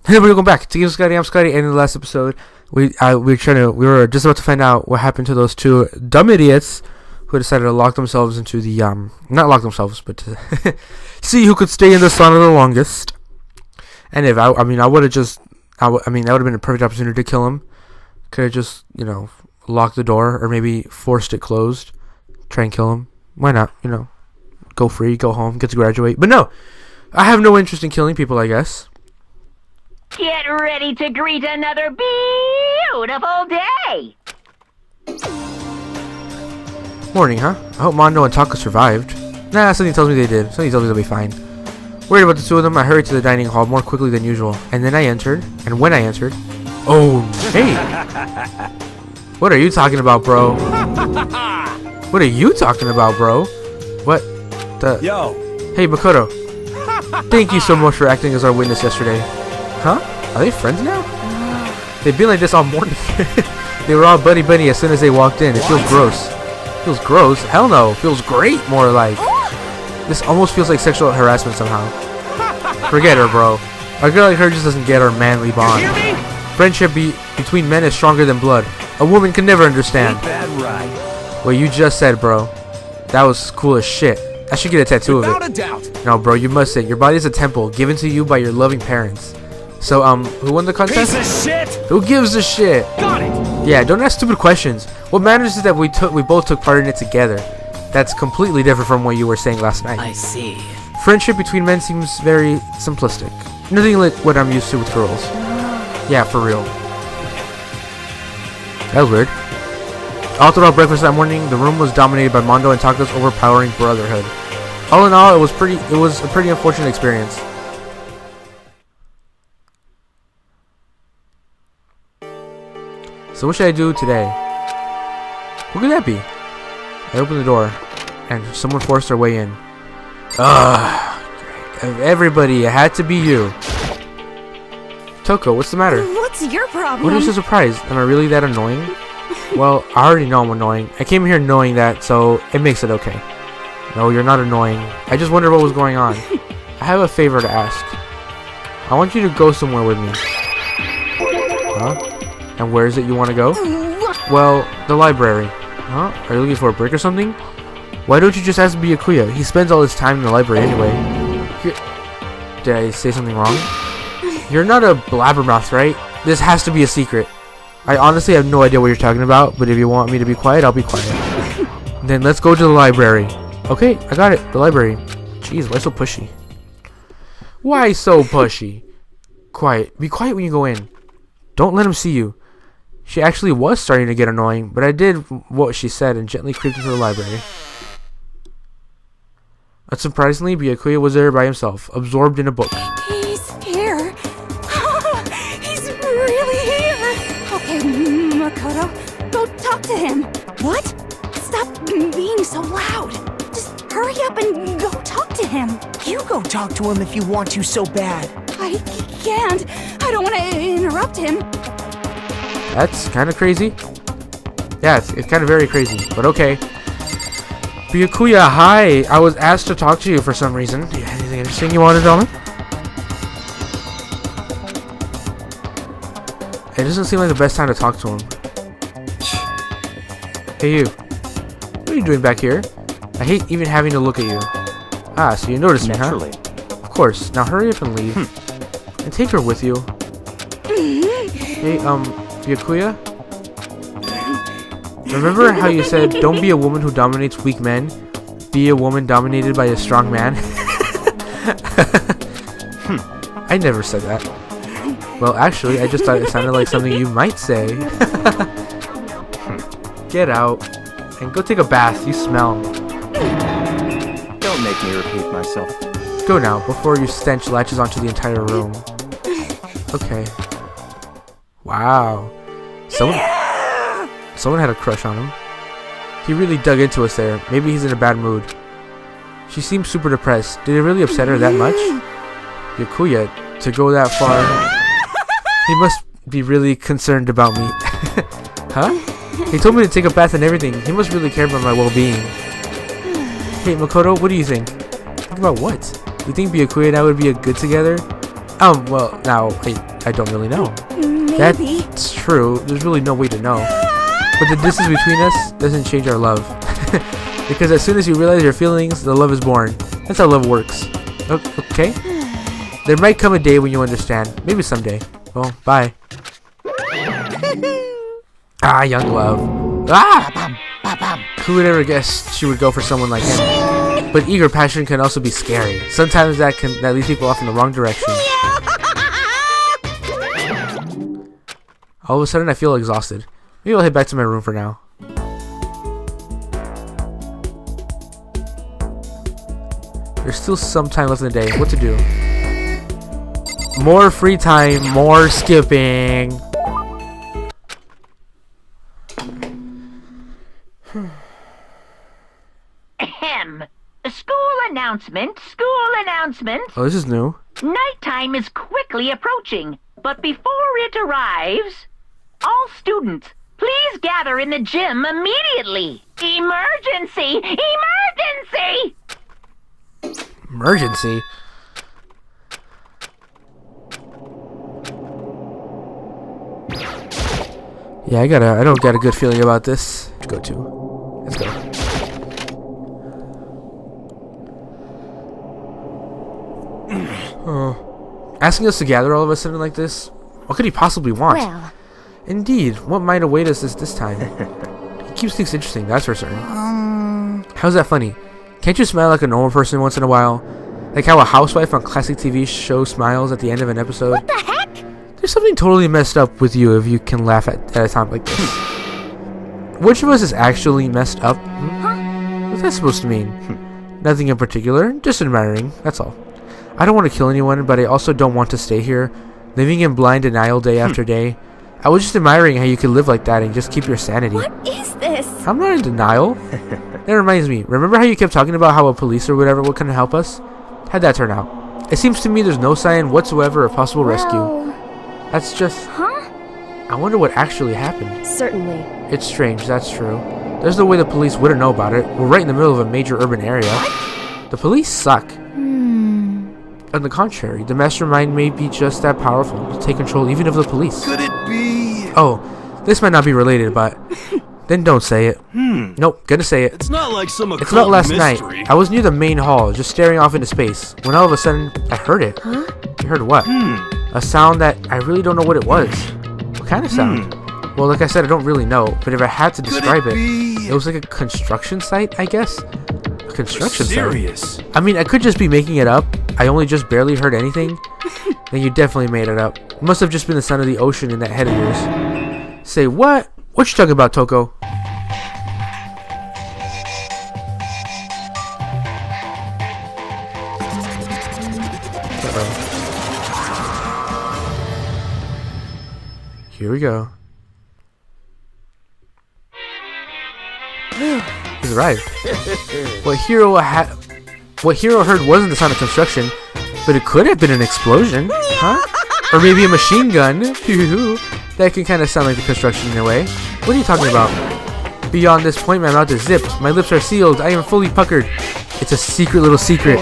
Hey, welcome back to Game Scotty. I'm Scotty. And in the last episode, we were just about to find out what happened to those two dumb idiots who decided to lock themselves into the not lock themselves, but to see who could stay in the sauna the longest. And if I would have just, that would have been a perfect opportunity to kill him. Could have just, locked the door or maybe forced it closed, try and kill him. Why not? Go free, go home, get to graduate. But no, I have no interest in killing people, I guess. Get ready to greet another beautiful day! Morning, huh? I hope Mondo and Taka survived. Nah, something tells me they did. Something tells me they'll be fine. Worried about the two of them, I hurried to the dining hall more quickly than usual. And then I entered, and when I entered... Oh, hey! What are you talking about, bro? What are you talking about, bro? What the... Yo! Hey, Makoto. Thank you so much for acting as our witness yesterday. Huh? Are they friends now? They've been like this all morning. They were all buddy-buddy as soon as they walked in. It feels gross. Feels gross? Hell no. Feels great, more like. This almost feels like sexual harassment somehow. Forget her, bro. A girl like her just doesn't get our manly bond. Friendship between men is stronger than blood. A woman can never understand. What you just said, bro. That was cool as shit. I should get a tattoo of it. No, bro, you mustn't. Your body is a temple given to you by your loving parents. So, who won the contest? Piece of shit. Who gives a shit? Got it. Yeah, don't ask stupid questions. What matters is that we both took part in it together. That's completely different from what you were saying last night. I see. Friendship between men seems very simplistic. Nothing like what I'm used to with girls. Yeah, for real. That was weird. All throughout breakfast that morning, the room was dominated by Mondo and Taka's overpowering brotherhood. All in all, it was a pretty unfortunate experience. So what should I do today? Who could that be? I opened the door, and someone forced their way in. Ugh. Of everybody, it had to be you. Toko, what's the matter? What's your problem? What is the surprise? Am I really that annoying? Well, I already know I'm annoying. I came here knowing that, so it makes it okay. No, you're not annoying. I just wondered what was going on. I have a favor to ask. I want you to go somewhere with me. Huh? And where is it you want to go? Well, the library. Huh? Are you looking for a break or something? Why don't you just ask Byakuya? He spends all his time in the library anyway. Did I say something wrong? You're not a blabbermouth, right? This has to be a secret. I honestly have no idea what you're talking about, but if you want me to be quiet, I'll be quiet. Then let's go to the library. Okay, I got it. The library. Jeez, why so pushy? Why so pushy? Quiet. Be quiet when you go in. Don't let him see you. She actually was starting to get annoying, but I did what she said and gently creeped into the library. Unsurprisingly, Byakuya was there by himself, absorbed in a book. He's here. He's really here. Okay, Makoto, go talk to him. What? Stop being so loud. Just hurry up and go talk to him. You go talk to him if you want to so bad. I can't. I don't want to interrupt him. That's kind of crazy. Yeah, it's kind of very crazy, but okay. Byakuya, hi. I was asked to talk to you for some reason. Do you have anything interesting you want to tell me? It doesn't seem like the best time to talk to him. Hey you. What are you doing back here? I hate even having to look at you. Ah, so you noticed me, huh? Of course. Now hurry up and leave. And take her with you. Hey, Byakuya? Remember how you said, don't be a woman who dominates weak men, be a woman dominated by a strong man? I never said that. Well, actually, I just thought it sounded like something you might say. Get out and go take a bath. You smell. Don't make me repeat myself. Go now, before your stench latches onto the entire room. Okay. Wow. Someone had a crush on him. He really dug into us there. Maybe he's in a bad mood. She seemed super depressed. Did it really upset her that much? Byakuya, to go that far... He must be really concerned about me. Huh? He told me to take a bath and everything. He must really care about my well-being. Hey, Makoto, what do you think? Think about what? You think Byakuya and I would be a good together? Well, now, wait. I don't really know. Maybe. That's true. There's really no way to know. But the distance between us doesn't change our love. Because as soon as you realize your feelings, the love is born. That's how love works. Okay? There might come a day when you understand. Maybe someday. Well, bye. Ah, young love. Ah! Who would ever guess she would go for someone like him? But eager passion can also be scary. Sometimes that leads people off in the wrong direction. All of a sudden, I feel exhausted. Maybe I'll head back to my room for now. There's still some time left in the day. What to do? More free time, more skipping. Ahem. School announcement, school announcement. Oh, this is new. Nighttime is quickly approaching, but before it arrives, all students, please gather in the gym immediately. Emergency! Emergency! Emergency? Yeah, I don't got a good feeling about this. Let's go. Asking us to gather all of a sudden like this? What could he possibly want? Well, Indeed, what might await us this time? He keeps things interesting, that's for certain. How's that funny? Can't you smile like a normal person once in a while? Like how a housewife on classic TV show smiles at the end of an episode? what the heck? There's something totally messed up with you if you can laugh at a time like this. Which of us is actually messed up? What's that supposed to mean? Nothing in particular, just admiring, that's all. I don't want to kill anyone, but I also don't want to stay here, living in blind denial day after day. I was just admiring how you could live like that and just keep your sanity. What is this? I'm not in denial. That reminds me, remember how you kept talking about how a police or whatever couldn't help us? How'd that turn out? It seems to me there's no sign whatsoever of possible rescue. Well, That's just... huh? I wonder what actually happened. Certainly. It's strange, that's true. There's no way the police wouldn't know about it. We're right in the middle of a major urban area. The police suck. On the contrary, the mastermind may be just that powerful to take control even of the police. Could it be? Oh, this might not be related, but then don't say it. Nope, gonna say it. It's not like some It's occult about last mystery. night. I was near the main hall, just staring off into space, when all of a sudden, I heard it. Huh? You heard what? A sound that I really don't know what it was. What kind of sound? Well, like I said, I don't really know, but if I had to describe it, be? it was like a construction site, I guess? A construction site? Serious? I mean, I could just be making it up. I only just barely heard anything. Then you definitely made it up. It must have just been the sound of the ocean in that head of yours. Say what? What you talking about, Toko? Here we go. He's arrived. What Hiro heard wasn't the sound of construction, but it could have been an explosion, huh? Or maybe a machine gun. That can kind of sound like the construction in a way. What are you talking about? Beyond this point, my mouth is zipped. My lips are sealed. I am fully puckered. It's a secret little secret.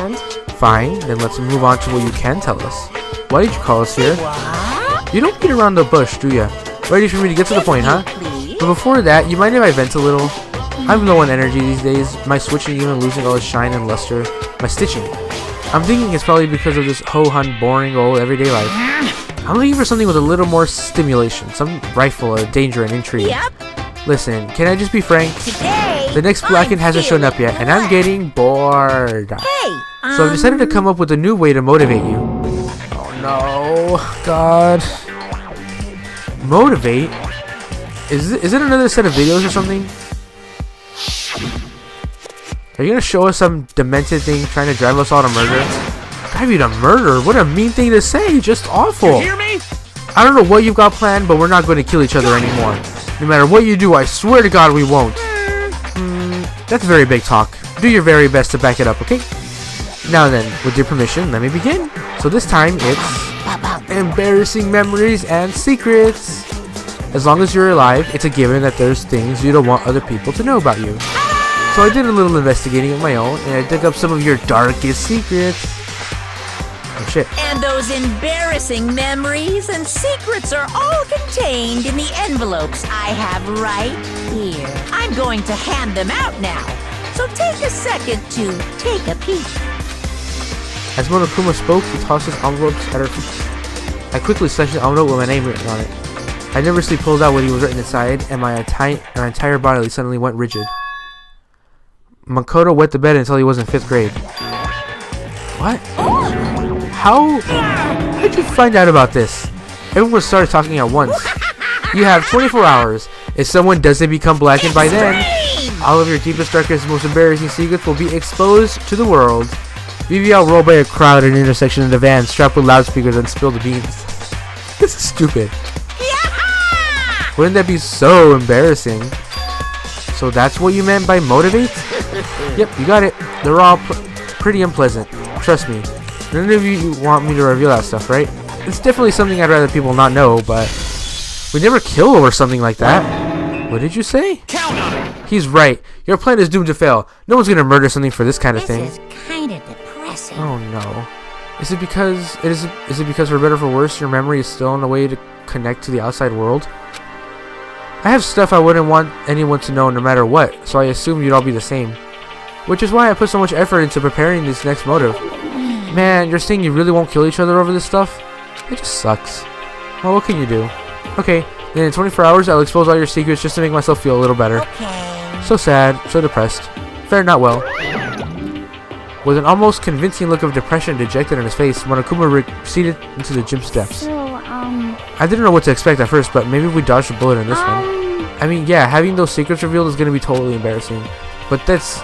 Fine, then let's move on to what you can tell us. Why did you call us here? You don't beat around the bush, do ya? Ready for me to get to the point, huh? But before that, you mind if I vent a little? I'm low on energy these days. My switching even losing all its shine and luster. My stitching. I'm thinking it's probably because of this ho-hum boring old everyday life. I'm looking for something with a little more stimulation. Some rifle of danger and intrigue. Yep. Listen, can I just be frank? Today, The next Blackened hasn't shown up yet, and I'm getting bored. Hey, So I've decided to come up with a new way to motivate you. Oh no, God. Motivate? Is it another set of videos or something? Are you gonna show us some demented thing trying to drive us all to murder? Drive you to murder? What a mean thing to say, just awful. You hear me? I don't know what you've got planned, but we're not going to kill each other anymore. No matter what you do, I swear to God we won't. That's very big talk. Do your very best to back it up, okay? Now then, with your permission, let me begin. So this time, it's embarrassing memories and secrets. As long as you're alive, it's a given that there's things you don't want other people to know about you. So I did a little investigating of my own, and I dug up some of your darkest secrets. Oh shit. And those embarrassing memories and secrets are all contained in the envelopes I have right here. I'm going to hand them out now, so take a second to take a peek. As Monokuma spoke, he tossed his envelopes at her feet. I quickly slashed the envelope with my name written on it. I nervously pulled out what he was written inside, and my entire body suddenly went rigid. Makoto wet the bed until he was in 5th grade. What? How did you find out about this? Everyone started talking at once. You have 24 hours. If someone doesn't become blackened by then, all of your deepest, darkest, most embarrassing secrets will be exposed to the world. BBL rolled by a crowd at an intersection in a van, strapped with loudspeakers, and spilled the beans. This is stupid. Wouldn't that be so embarrassing? So that's what you meant by motivate? Yep, you got it. They're all pretty unpleasant. Trust me. None of you want me to reveal that stuff, right? It's definitely something I'd rather people not know, but we'd never kill over something like that. What did you say? Count on it. He's right. Your plan is doomed to fail. No one's gonna murder something for this kind of thing. This is kind of depressing. Oh no. Is it because for better or for worse your memory is still in a way to connect to the outside world? I have stuff I wouldn't want anyone to know no matter what, so I assumed you'd all be the same. Which is why I put so much effort into preparing this next motive. Man, you're saying you really won't kill each other over this stuff? It just sucks. Well, what can you do? Okay, then in 24 hours I'll expose all your secrets just to make myself feel a little better. Okay. So sad, so depressed. Fared not well. With an almost convincing look of depression dejected on his face, Monokuma receded into the gym steps. So, I didn't know what to expect at first, but maybe we dodged a bullet in this one. I mean, yeah, having those secrets revealed is going to be totally embarrassing, but that's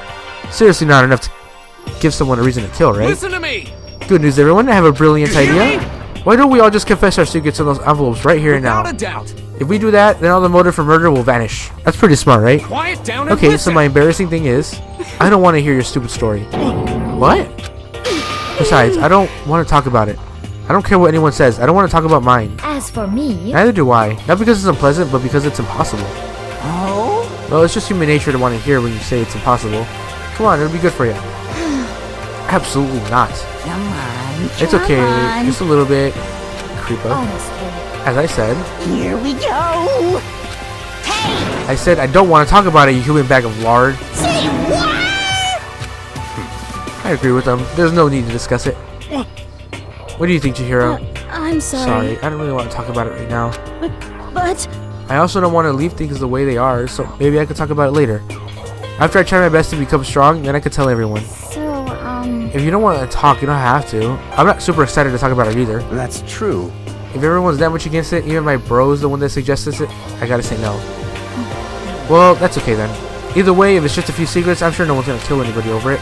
seriously not enough to give someone a reason to kill, right? Listen to me. Good news, everyone. I have a brilliant idea. Why don't we all just confess our secrets in those envelopes right here and now? Without a doubt. If we do that, then all the motive for murder will vanish. That's pretty smart, right? Quiet down and Okay, so listen. my embarrassing thing is, I don't want to hear your stupid story. What? Besides, I don't want to talk about it. I don't care what anyone says. I don't want to talk about mine. as for me, Neither do I. Not because it's unpleasant, but because it's impossible. Oh? Well, it's just human nature to want to hear when you say it's impossible. Come on, it'll be good for you. Absolutely not. Come on. It's okay. on. Just a little bit. Creeper. honestly, As I said, Here we go. I said I don't want to talk about it, you human bag of lard. Say what? I agree with them. There's no need to discuss it. What do you think, Chihiro? I'm Sorry, I don't really want to talk about it right now. but I also don't want to leave things the way they are, so maybe I could talk about it later. After I try my best to become strong, then I could tell everyone. so, If you don't want to talk, you don't have to. I'm not super excited to talk about it either. That's true. If everyone's that much against it, even my bro's the one that suggests it, I gotta say no. Well, that's okay then. Either way, if it's just a few secrets, I'm sure no one's gonna kill anybody over it.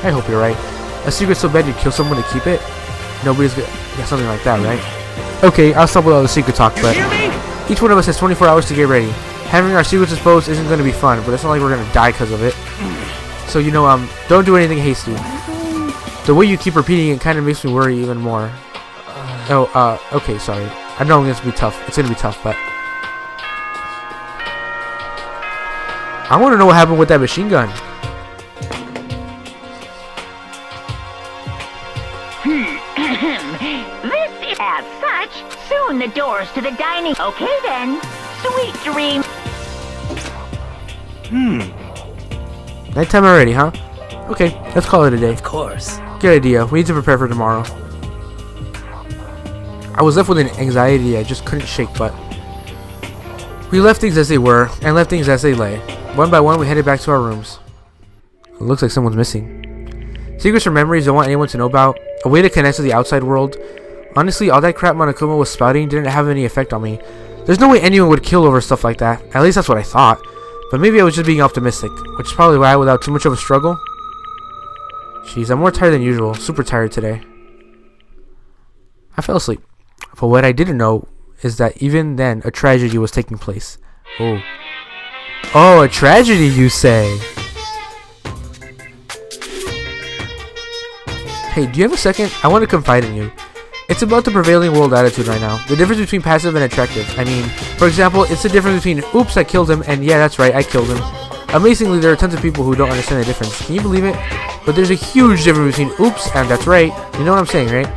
I hope you're right. A secret so bad you'd kill someone to keep it? Nobody's gonna get something like that, right? Okay, I'll stop with all the secret talk, but each one of us has 24 hours to get ready. Having our secrets exposed isn't gonna be fun, but it's not like we're gonna die because of it. So, you know, don't do anything hasty. The way you keep repeating it kind of makes me worry even more. Okay, sorry. I know it's gonna be tough. It's gonna be tough, but I want to know what happened with that machine gun. This is as such. Soon the doors to the dining. Okay then. Sweet dreams. Nighttime already, huh? Okay, let's call it a day. Of course. Good idea. We need to prepare for tomorrow. I was left with an anxiety I just couldn't shake, but we left things as they were and left things as they lay. One by one, we headed back to our rooms. It looks like someone's missing. Secrets or memories I don't want anyone to know about. A way to connect to the outside world. Honestly, all that crap Monokuma was spouting didn't have any effect on me. There's no way anyone would kill over stuff like that. At least that's what I thought. But maybe I was just being optimistic, which is probably why, without too much of a struggle. Jeez, I'm more tired than usual. Super tired today. I fell asleep. But what I didn't know is that even then, a tragedy was taking place. Oh. Oh, a tragedy, you say? Hey, do you have a second? I want to confide in you. It's about the prevailing world attitude right now. The difference between passive and attractive. I mean, for example, it's the difference between, oops, I killed him, and yeah, that's right, I killed him. Amazingly, there are tons of people who don't understand the difference. Can you believe it? But there's a huge difference between, oops, and that's right. You know what I'm saying, right?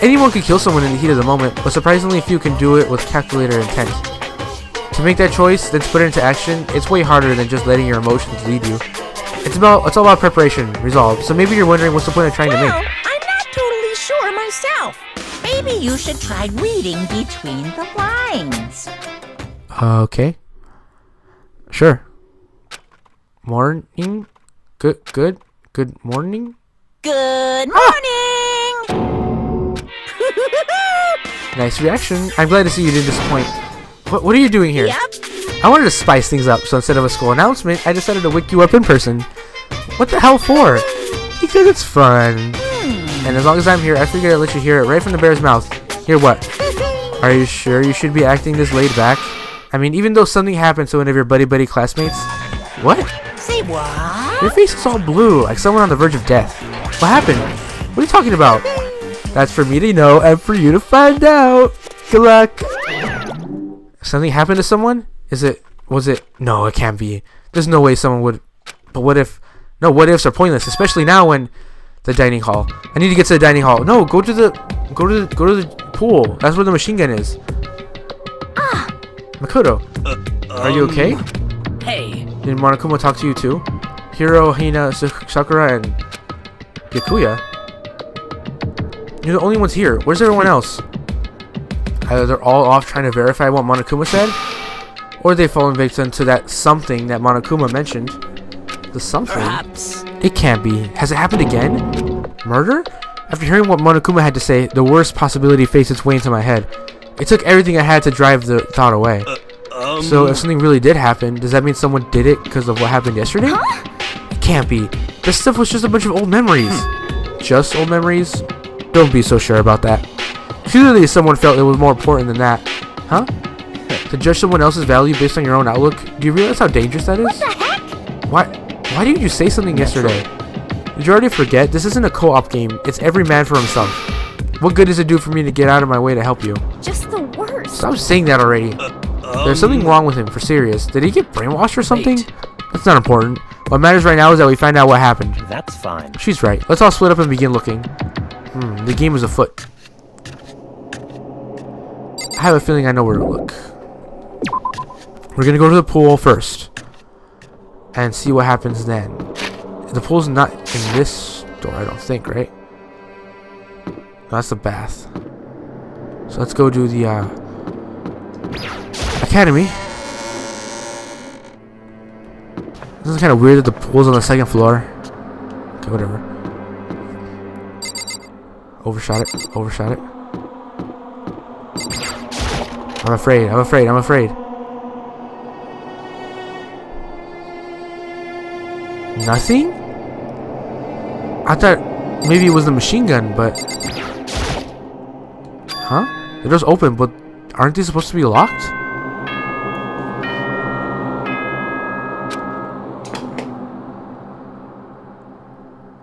Anyone can kill someone in the heat of the moment, but surprisingly few can do it with calculated intent. To make that choice, then to put it into action, it's way harder than just letting your emotions lead you. It's all about preparation, resolve. So maybe you're wondering what's the point of trying to make. Well, I'm not totally sure myself. Maybe you should try reading between the lines. Okay. Sure. Morning? Good morning? Good morning! Nice reaction. I'm glad to see you didn't disappoint. What are you doing here? Yep. I wanted to spice things up, so instead of a school announcement, I decided to wake you up in person. What the hell for? Because it's fun. And as long as I'm here, I figured I'd let you hear it right from the bear's mouth. Hear what? Are you sure you should be acting this laid back? I mean, even though something happened to one of your buddy classmates? What? Say what? Your face is all blue, like someone on the verge of death. What happened? What are you talking about? That's for me to know and for you to find out. Good luck. Something happened to someone? Was it? No, it can't be. There's no way someone would. But what if? No, what ifs are pointless, especially now when the dining hall. I need to get to the dining hall. No, go to the pool. That's where the machine gun is. Makoto, are you okay? Hey. Did Monokuma talk to you too? Hiro, Hina, Sakura, and Byakuya? You're the only ones here. Where's everyone else? Either they're all off trying to verify what Monokuma said, or they've fallen victim to that something that Monokuma mentioned. The something? Perhaps. It can't be. Has it happened again? Murder? After hearing what Monokuma had to say, the worst possibility faced its way into my head. It took everything I had to drive the thought away. So if something really did happen, does that mean someone did it because of what happened yesterday? It can't be. This stuff was just a bunch of old memories. Just old memories? Don't be so sure about that. Clearly someone felt it was more important than that. Huh? To judge someone else's value based on your own outlook? Do you realize how dangerous that is? What the heck? Why didn't you say something yesterday? Did you already forget? This isn't a co-op game. It's every man for himself. What good does it do for me to get out of my way to help you? Just the worst. Stop saying that already. There's something wrong with him, for serious. Did he get brainwashed or something? Wait. That's not important. What matters right now is that we find out what happened. That's fine. She's right. Let's all split up and begin looking. The game is afoot. I have a feeling I know where to look. We're gonna go to the pool first and see what happens then. The pool's not in this door, I don't think, right? No, that's the bath. So let's go do the academy. This is kind of weird that the pool's on the second floor. Okay, whatever. Overshot it. Overshot it. I'm afraid. I'm afraid. I'm afraid. Nothing? I thought maybe it was the machine gun, but... Huh? The door's open, but aren't they supposed to be locked?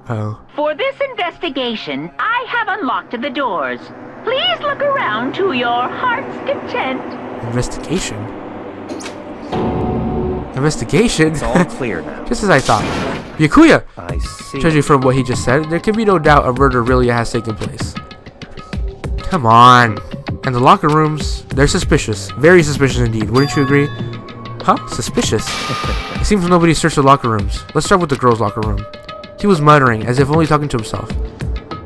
Oh. For this investigation, I have unlocked the doors. Please look around to your heart's content. Investigation? Investigation? It's all clear now. Just as I thought. Byakuya! I see. Judging from what he just said, there can be no doubt a murder really has taken place. Come on. And the locker rooms, they're suspicious. Very suspicious indeed. Wouldn't you agree? Huh? Suspicious? It seems nobody searched the locker rooms. Let's start with the girls' locker room. He was muttering, as if only talking to himself.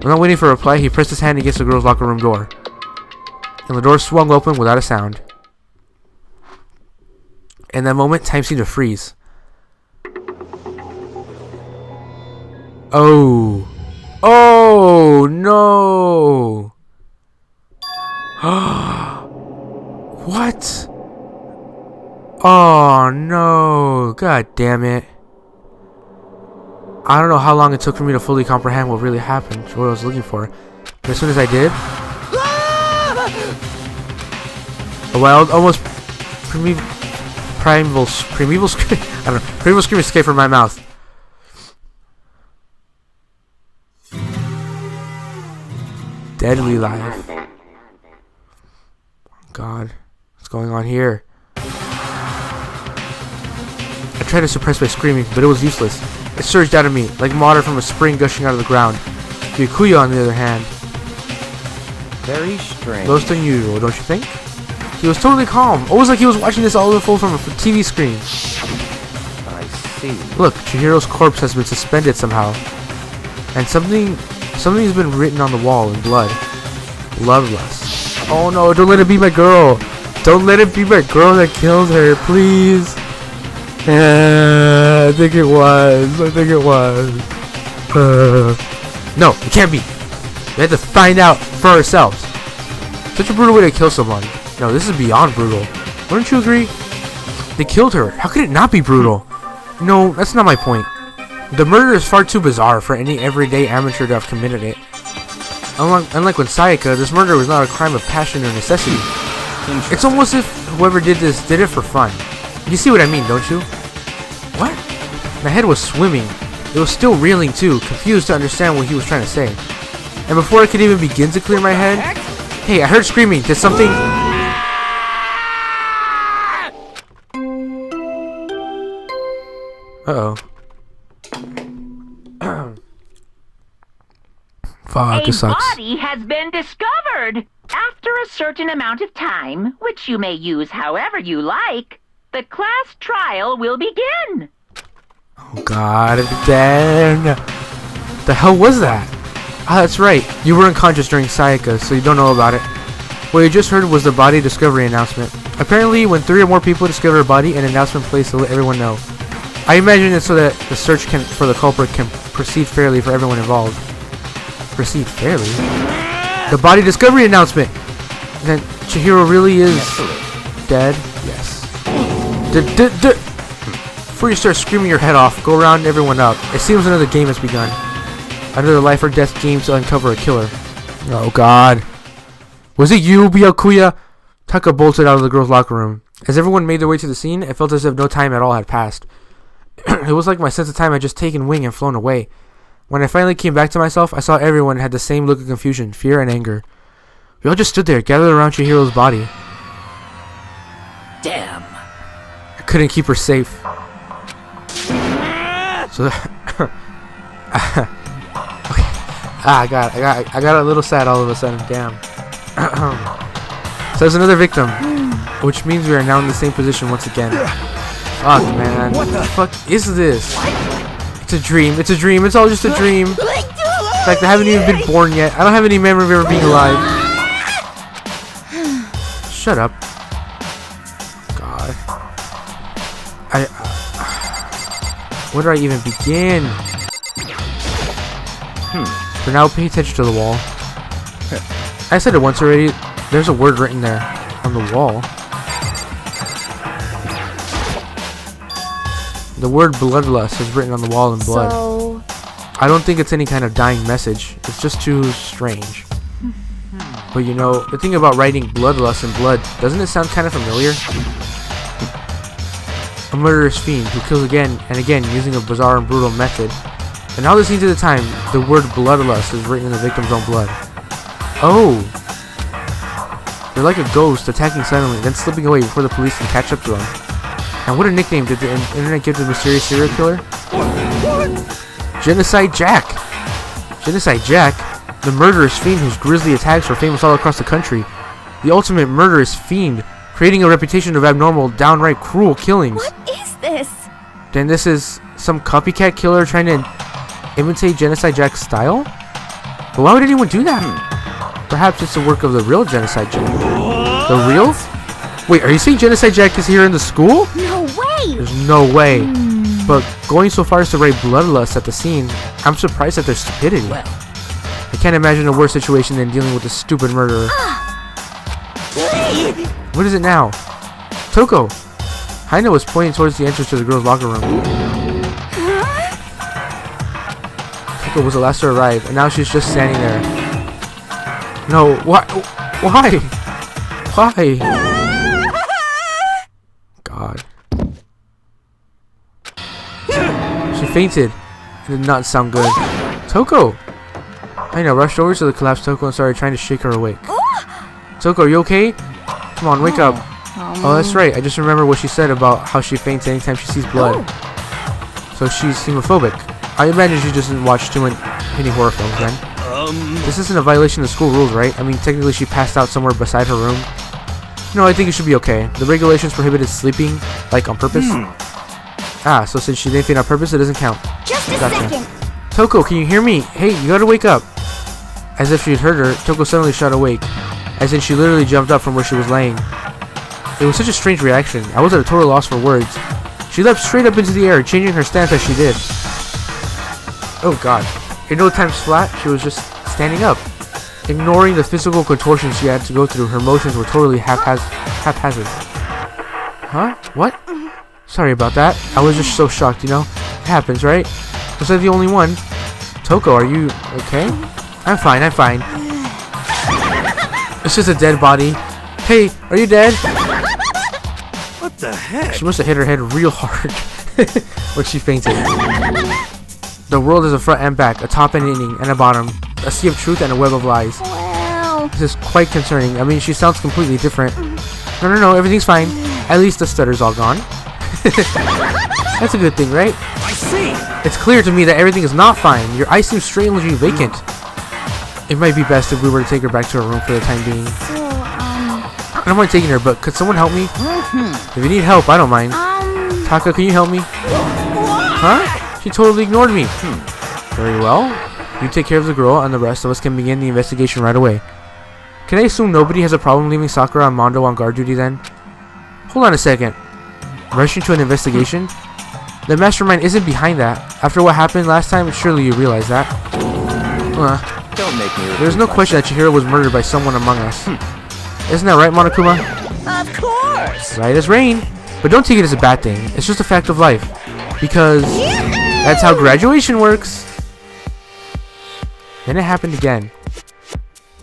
Without waiting for a reply, he pressed his hand against the girls' locker room door. And the door swung open without a sound. In that moment, time seemed to freeze. Oh. Oh, no. What? Oh, no. God damn it. I don't know how long it took for me to fully comprehend what really happened, what I was looking for. But as soon as I did, a wild, almost primeval scream escaped from my mouth. Deadly live. God, what's going on here? I tried to suppress my screaming, but it was useless. It surged out of me, like water from a spring gushing out of the ground. Byakuya, on the other hand, Very strange. Most unusual, don't you think? He was totally calm. Almost like he was watching this all unfold from a TV screen. I see. Look, Chihiro's corpse has been suspended somehow. And something's been written on the wall in blood. Loveless. Oh no, don't let it be my girl. Don't let it be my girl that killed her, please. I think it was. No, it can't be. We have to find out for ourselves. Such a brutal way to kill someone. No, this is beyond brutal. Wouldn't you agree? They killed her. How could it not be brutal? No, that's not my point. The murder is far too bizarre for any everyday amateur to have committed it. Unlike with Sayaka, this murder was not a crime of passion or necessity. It's almost if whoever did this did it for fun. You see what I mean, don't you? What? My head was swimming. It was still reeling too, confused to understand what he was trying to say. And before I could even begin to clear my head, hey, I heard screaming. Did something... Uh-oh. Fuck, it A sucks. body has been discovered. After a certain amount of time, which you may use however you like, the class trial will begin. Oh god, then... The hell was that? Ah, that's right. You were unconscious during Sayaka, so you don't know about it. What you just heard was the body discovery announcement. Apparently, when 3 or more people discover a body, an announcement placed to let everyone know. I imagine it's so that the search for the culprit can proceed fairly for everyone involved. Proceed fairly? The body discovery announcement! Then Chihiro really is dead? Yes. Before you start screaming your head off, go round everyone up. It seems another game has begun. Another life or death game to uncover a killer. Oh god. Was it you, Byakuya? Taka bolted out of the girls' locker room. As everyone made their way to the scene, it felt as if no time at all had passed. It was like my sense of time had just taken wing and flown away. When I finally came back to myself, I saw everyone had the same look of confusion, fear, and anger. We all just stood there, gathered around Chihiro's body. Damn. I couldn't keep her safe. So okay. I got a little sad all of a sudden. Damn. So there's another victim, which means we are now in the same position once again. Fuck, man. What the fuck is this? It's a dream. It's a dream. It's all just a dream. In fact, I haven't even been born yet. I don't have any memory of ever being alive. Shut up. God. Where do I even begin? For now, pay attention to the wall. I said it once already. There's a word written there on the wall. The word bloodlust is written on the wall in blood. So... I don't think it's any kind of dying message. It's just too strange. But you know, the thing about writing bloodlust in blood, doesn't it sound kind of familiar? A murderous fiend who kills again and again using a bizarre and brutal method. And all the scenes at the time, the word bloodlust is written in the victim's own blood. Oh! They're like a ghost attacking suddenly, then slipping away before the police can catch up to them. And what a nickname did the internet give to the mysterious serial killer? Genocide Jack! Genocide Jack? The murderous fiend whose grisly attacks were famous all across the country. The ultimate murderous fiend, creating a reputation of abnormal, downright cruel killings. What is this? Then this is some copycat killer trying to imitate Genocide Jack's style? But why would anyone do that? Perhaps it's the work of the real Genocide Jack. The real? Wait, are you saying Genocide Jack is here in the school? No way! There's no way. But going so far as to write bloodlust at the scene, I'm surprised at their stupidity. Well. I can't imagine a worse situation than dealing with a stupid murderer. What is it now? Toko! Haina was pointing towards the entrance to the girls' locker room. Toko was the last to arrive, and now she's just standing there. No, why? Why? God. She fainted. It did not sound good. Toko! Haina rushed over to the collapsed Toko and started trying to shake her awake. Toko, are you okay? Come on, wake up. Oh, that's right. I just remember what she said about how she faints anytime she sees blood. So she's xenophobic. I imagine she doesn't watch too many horror films then. This isn't a violation of school rules, right? I mean, technically she passed out somewhere beside her room. No, I think it should be okay. The regulations prohibited sleeping, like, on purpose. Ah, so since she didn't faint on purpose, it doesn't count. Just a second. Toko, can you hear me? Hey, you gotta wake up. As if she had heard her, Toko suddenly shot awake. As in she literally jumped up from where she was laying. It was such a strange reaction. I was at a total loss for words. She leapt straight up into the air, changing her stance as she did. Oh god. In no time flat, she was just standing up. Ignoring the physical contortions she had to go through, her motions were totally haphazard. Huh? What? Sorry about that. I was just so shocked, you know? It happens, right? Was I the only one? Toko, are you okay? I'm fine. It's just a dead body. Hey, are you dead? What the heck? She must have hit her head real hard when she fainted. The world is a front and back, a top and ending, and a bottom. A sea of truth and a web of lies. Well, This is quite concerning. I mean, she sounds completely different. No, everything's fine. At least the stutter's all gone. That's a good thing, right? I see. It's clear to me that everything is not fine. Your eyes seem strangely vacant. It might be best if we were to take her back to her room for the time being. so, I don't mind taking her, but could someone help me? If you need help, I don't mind. Taka, can you help me? Huh? She totally ignored me. Very well. You take care of the girl, and the rest of us can begin the investigation right away. Can I assume nobody has a problem leaving Sakura and Mondo on guard duty then? Hold on a second. Rushing to an investigation? The mastermind isn't behind that. After what happened last time, surely you realize that. Don't make me. There's no question that Chihiro was murdered by someone among us. Isn't that right, Monokuma? Of course. Right as rain. But don't take it as a bad thing. It's just a fact of life. Because that's how graduation works. Then it happened again.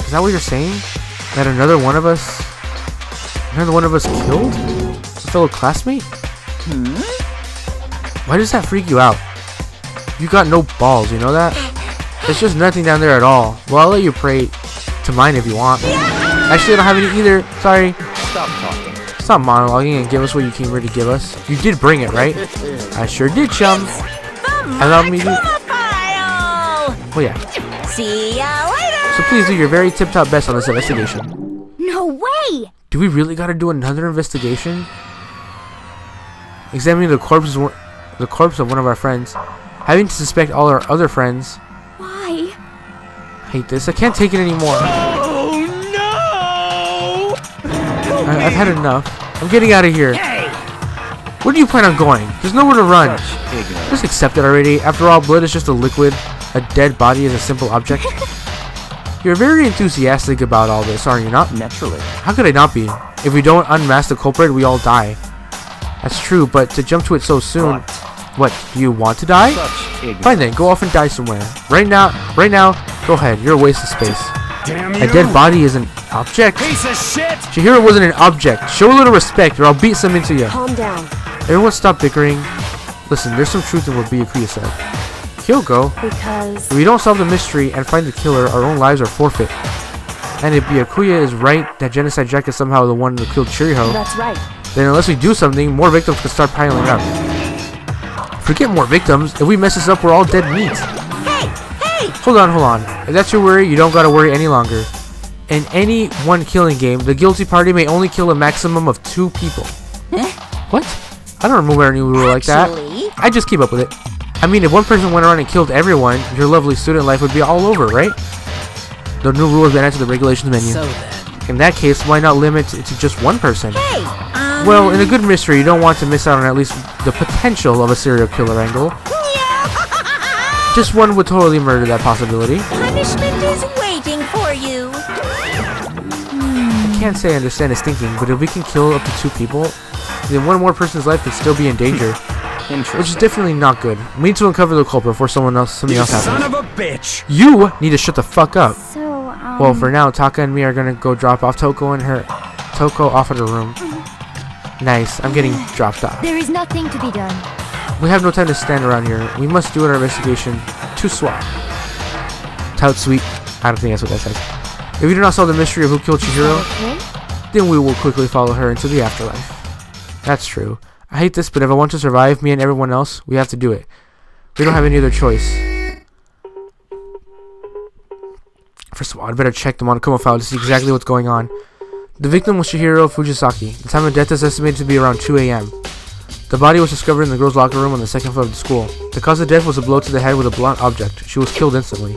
Is that what you're saying? That another one of us killed? A fellow classmate? Why does that freak you out? You got no balls, you know that? There's just nothing down there at all. Well, I'll let you pray to mine if you want. Actually, I don't have any either. Sorry. Stop talking. Stop monologuing and give us what you came here to give us. You did bring it, right? I sure did, chum. Allow me to... Oh, yeah. See ya later. So please do your very tip-top best on this investigation. no way! Do we really gotta do another investigation? Examining the corpse of one of our friends. Having to suspect all our other friends. Why? I hate this. I can't take it anymore. Oh no! I've had enough. I'm getting out of here. Hey! Where do you plan on going? There's nowhere to run. Such ignorance. Just accept it already. After all, blood is just a liquid. A dead body is a simple object. You're very enthusiastic about all this, are you not? Naturally. How could I not be? If we don't unmask the culprit, we all die. That's true, but to jump to it so soon... What, do you want to die? Such ignorance. Fine then, go off and die somewhere. Right now, go ahead. You're a waste of space. Damn you! A dead body is an object. Piece of shit! Chihiro wasn't an object. Show a little respect or I'll beat some into you. Calm down. Everyone stop bickering. Listen, there's some truth in what Byakuya said. Kyoko, Because... if we don't solve the mystery and find the killer, our own lives are forfeit. And if Byakuya is right that Genocide Jack is somehow the one who killed Chihiro, That's right. then unless we do something, more victims could start piling up. Forget more victims. If we mess this up, we're all dead meat. Hey! Hold on. If that's your worry, you don't gotta worry any longer. In any one killing game, the guilty party may only kill a maximum of 2 people. What? I don't remember any rule like that. Actually- I just keep up with it. I mean, if one person went around and killed everyone, your lovely student life would be all over, right? The new rule has been added to the regulations menu. So then. In that case, why not limit it to just one person? Hey! Well, in a good mystery, you don't want to miss out on at least the potential of a serial killer angle. Just one would totally murder that possibility. Punishment is waiting for you. I can't say I understand his thinking, but if we can kill up to 2 people, then one more person's life could still be in danger, Interesting. which is definitely not good. We need to uncover the culprit before something else Son happens. of a bitch! You need to shut the fuck up. So, Well, for now, Taka and me are gonna go drop off Toko off at her room. Nice, I'm getting dropped off. there is nothing to be done. We have no time to stand around here. We must do our investigation to swap. Tout sweet. I don't think that's what that says. If we do not solve the mystery of who killed Chihiro, Okay? then we will quickly follow her into the afterlife. That's true. I hate this, but if I want to survive, me and everyone else, we have to do it. We don't have any other choice. First of all, I'd better check the Monokuma file to see exactly what's going on. The victim was Chihiro Fujisaki. The time of death is estimated to be around 2 a.m. The body was discovered in the girls' locker room on the second floor of the school. The cause of death was a blow to the head with a blunt object. She was killed instantly.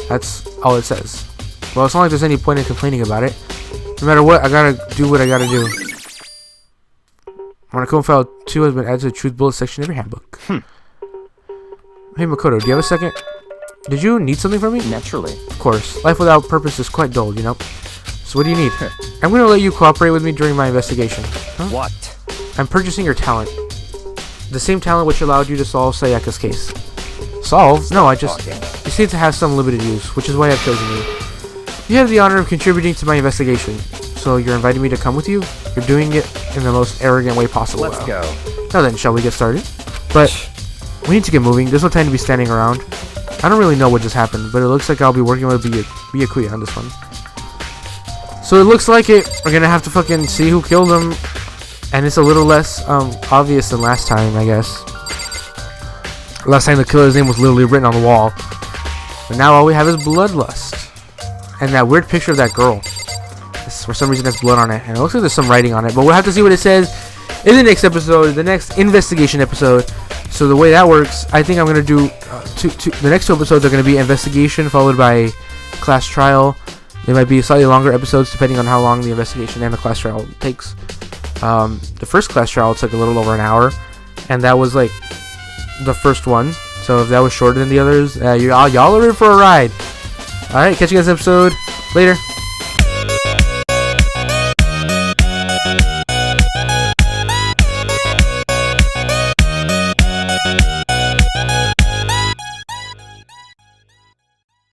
That's all it says. Well, it's not like there's any point in complaining about it. No matter what, I gotta do what I gotta do. Monokuma file 2 has been added to the truth bullet section of your handbook. Hey Makoto, do you have a second? Did you need something from me? Naturally. Of course. Life without purpose is quite dull, you know? So what do you need? I'm gonna let you cooperate with me during my investigation. Huh? What? I'm purchasing your talent. The same talent which allowed you to solve Sayaka's case. Solve? No, I just... You seem to have some limited use, which is why I've chosen you. You have the honor of contributing to my investigation. So you're inviting me to come with you? You're doing it in the most arrogant way possible. Let's go. Now then, shall we get started? But we need to get moving. There's no time to be standing around. I don't really know what just happened, but it looks like I'll be working with Byakuya on this one. So it looks like it. We're gonna have to fucking see who killed him. And it's a little less obvious than last time, I guess. Last time the killer's name was literally written on the wall. But now all we have is bloodlust. And that weird picture of that girl. For some reason, there's blood on it. And it looks like there's some writing on it. But we'll have to see what it says in the next episode, the next investigation episode. So the way that works, I think I'm going to do... the next 2 episodes are going to be investigation followed by class trial. They might be slightly longer episodes depending on how long the investigation and the class trial takes. The first class trial took a little over an hour. And that was like the first one. So if that was shorter than the others, y'all are in for a ride. Alright, catch you guys next episode. Later.